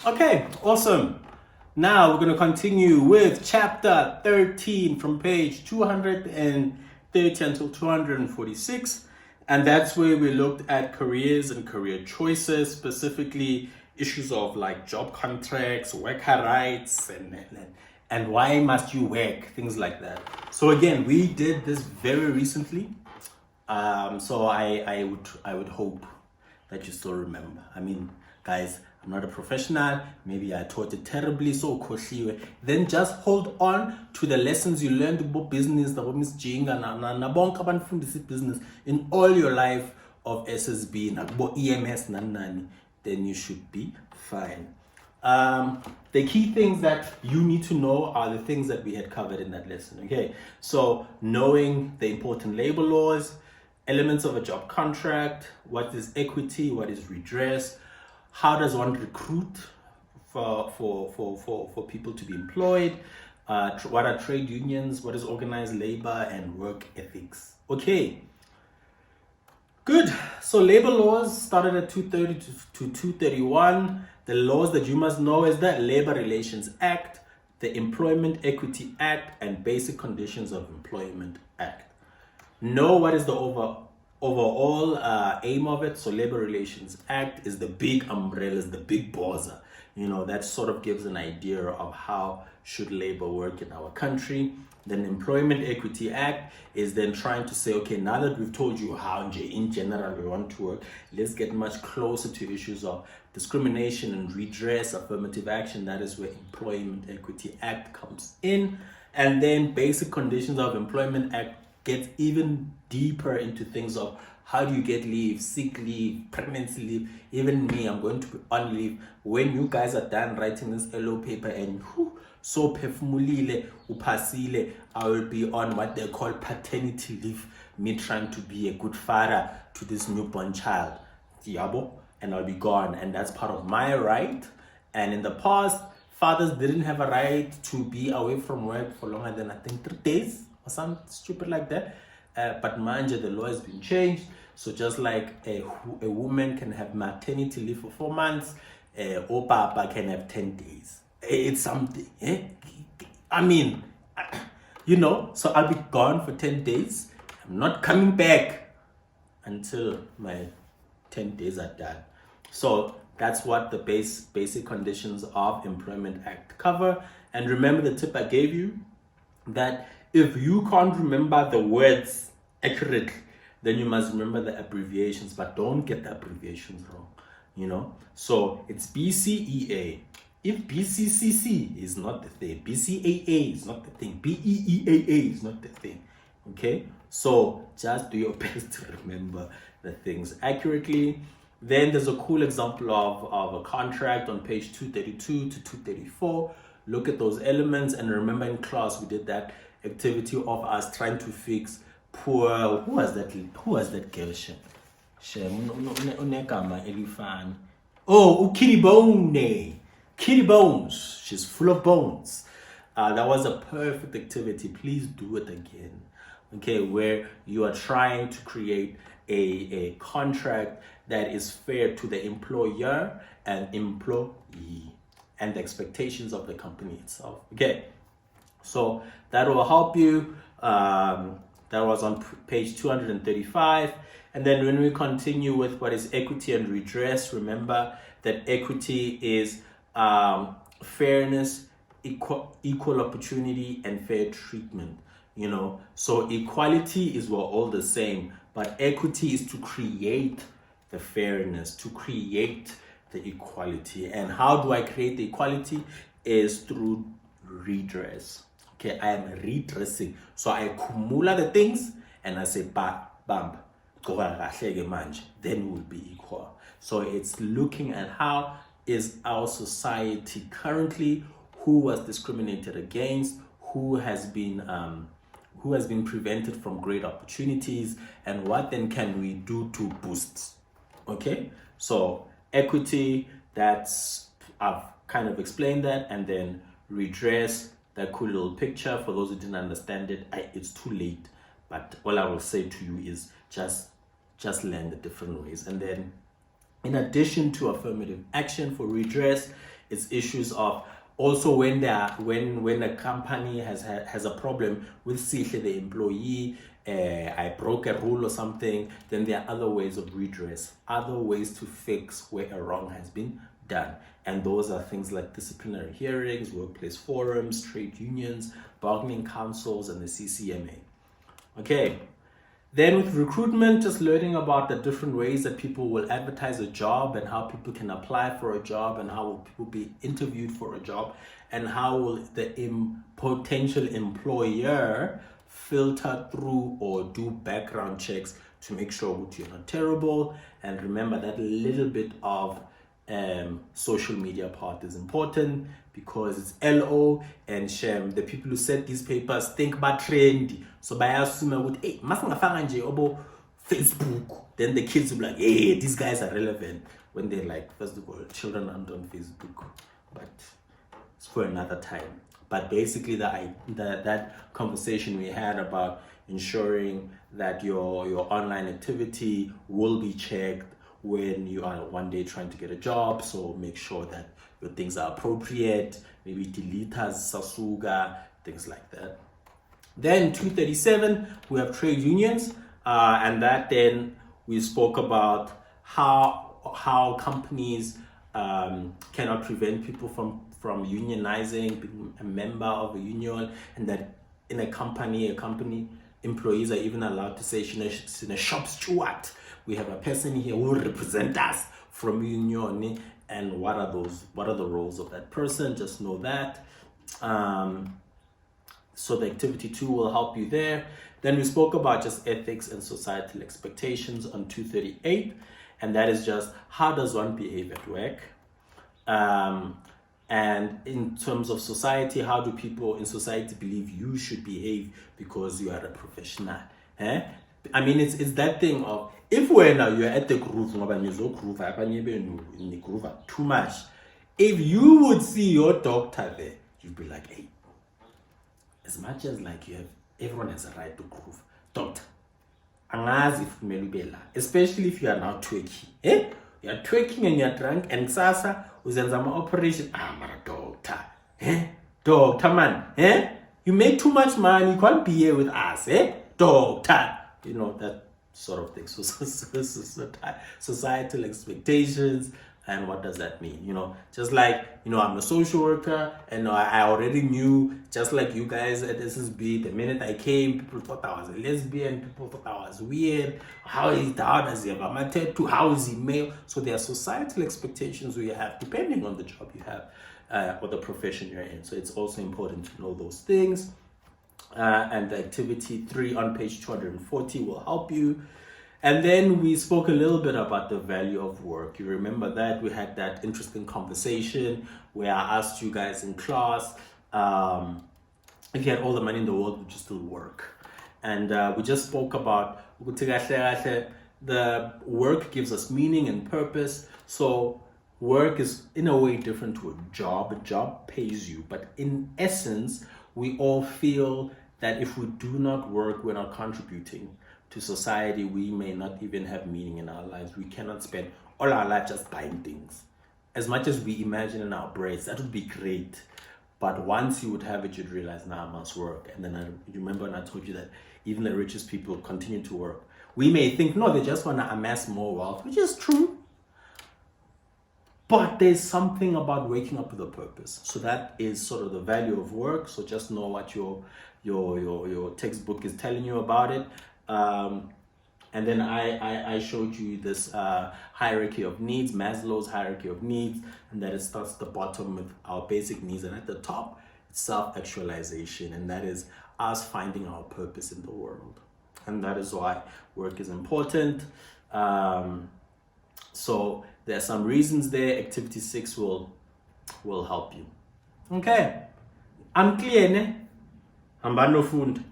Okay, awesome. Now we're going to continue with chapter 13 from page 230 until 246. And that's where we looked at careers and career choices, specifically issues of like job contracts, worker rights, and why must you work, things like that. So again, we did this very recently. So I would hope that you still remember. I mean, guys, I'm not a professional. Maybe I taught it terribly, so koshiwe. Then just hold on to the lessons you learned about business, about Miss Jinga, na bonke abafundisa business in all your life of SSB, na EMS, nani. Then you should be fine. The key things that you need to know are the things that we had covered in that lesson. Okay, so knowing the important labor laws, elements of a job contract, what is equity, what is redress, how does one recruit for people to be employed, what are trade unions, what is organized labor, and work ethics. Okay, good. So labor laws started at 230 to 231. The laws that you must know is the Labor Relations Act, the Employment Equity Act, and Basic Conditions of Employment Act. Know what is the overall aim of it. So Labor Relations Act is the big umbrellas, the big bozza. You know, that sort of gives an idea of how should labor work in our country. Then Employment Equity Act is then trying to say, okay, now that we've told you how in general we want to work, let's get much closer to issues of discrimination and redress, affirmative action. That is where Employment Equity Act comes in. And then Basic Conditions of Employment Act gets even deeper into things of how do you get leave, sick leave, pregnancy leave. Even me, I'm going to be on leave. When you guys are done writing this yellow paper and so perfumulile, upasile, I will be on what they call paternity leave, me trying to be a good father to this newborn child. Diabo, and I'll be gone. And that's part of my right. And in the past, fathers didn't have a right to be away from work for longer than I think 3 days or something stupid like that. But manja, the law has been changed. So just like a woman can have maternity leave for 4 months, or papa can have 10 days. It's something. I mean, you know, so I'll be gone for 10 days. I'm not coming back until my 10 days are done. So that's what the basic conditions of Employment Act cover. And remember the tip I gave you, that if you can't remember the words accurately, then you must remember the abbreviations, but don't get the abbreviations wrong, you know? So it's BCEA. If BCCC is not the thing, BCAA is not the thing, BEEAA is not the thing, okay? So just do your best to remember the things accurately. Then there's a cool example of a contract on page 232 to 234. Look at those elements, and remember in class we did that activity of us trying to fix poor, who was that girl? Oh, Kitty Bones. She's full of bones. That was a perfect activity. Please do it again. Okay, where you are trying to create a contract that is fair to the employer and employee and the expectations of the company itself. Okay, so that will help you. That was on page 235. And then when we continue with what is equity and redress, remember that equity is fairness, equal opportunity, and fair treatment. You know, so equality is we're all the same, but equity is to create the fairness, to create the equality. And how do I create the equality? Is through redress. Okay, I am redressing. So I accumulate the things and I say, bam, then we'll be equal. So it's looking at how is our society currently, who was discriminated against, who has been prevented from great opportunities, and what then can we do to boost. Okay, so equity, that's, I've kind of explained that. And then redress, that cool little picture. For those who didn't understand it, it's too late, but all I will say to you is just learn the different ways. And then In addition to affirmative action for redress, it's issues of also when a company has a problem with the employee, I broke a rule or something, then there are other ways of redress, other ways to fix where a wrong has been done. And those are things like disciplinary hearings, workplace forums, trade unions, bargaining councils, and the CCMA. Okay. Then with recruitment, just learning about the different ways that people will advertise a job and how people can apply for a job and how will people be interviewed for a job and how will the potential employer filter through or do background checks to make sure that you're not terrible. And remember that little bit of social media part is important because it's LO and Shem. The people who set these papers think about trendy. So by assuming with hey, obo Facebook, then the kids will be like, hey, these guys are relevant when they're like, first of all, children aren't on Facebook, but it's for another time. But basically that conversation we had about ensuring that your online activity will be checked when you are one day trying to get a job. So make sure that your things are appropriate, maybe deleters, sasuga, things like that. Then 237, we have trade unions, and that then we spoke about how companies cannot prevent people from unionizing, being a member of a union, and that in a company employees are even allowed to say, in a shop steward, we have a person here who will represent us from union, and what are the roles of that person? Just know that. So the activity 2 will help you there. Then we spoke about just ethics and societal expectations on 238, and that is just how does one behave at work? And in terms of society, how do people in society believe you should behave because you are a professional? I mean, it's that thing of if you're at the groove, too much. If you would see your doctor there, you'd be like, hey, as much as like everyone has a right to groove, doctor, especially if you are now twerking, you're twerking and you're drunk, and sasa uzenzama operation, mara doctor, doctor man, you make too much money, you can't be here with us, doctor, that sort of thing. So societal expectations. And what does that mean? Just like, I'm a social worker and I already knew, just like you guys at SSB, the minute I came, people thought I was a lesbian, people thought I was weird. How does he have a tattoo? How is he male? So there are societal expectations we have depending on the job you have or the profession you're in. So it's also important to know those things. And the activity 3 on page 240 will help you. And then we spoke a little bit about the value of work. You remember that we had that interesting conversation where I asked you guys in class, if you had all the money in the world, would you still work? And we just spoke about the work gives us meaning and purpose. So work is in a way different to a job. A job pays you, but in essence, we all feel that if we do not work, we're not contributing to society. We may not even have meaning in our lives. We cannot spend all our life just buying things. As much as we imagine in our brains, that would be great. But once you would have it, you'd realize, now I must work. And then you remember when I told you that even the richest people continue to work. We may think, no, they just want to amass more wealth, which is true. But there's something about waking up with a purpose. So that is sort of the value of work. So just know what your textbook is telling you about it. And then I showed you this hierarchy of needs, Maslow's hierarchy of needs, and that it starts at the bottom with our basic needs, and at the top, it's self-actualization, and that is us finding our purpose in the world. And that is why work is important. So there are some reasons there. Activity 6 will help you. Okay. I'm clear, ne? I'm no fund.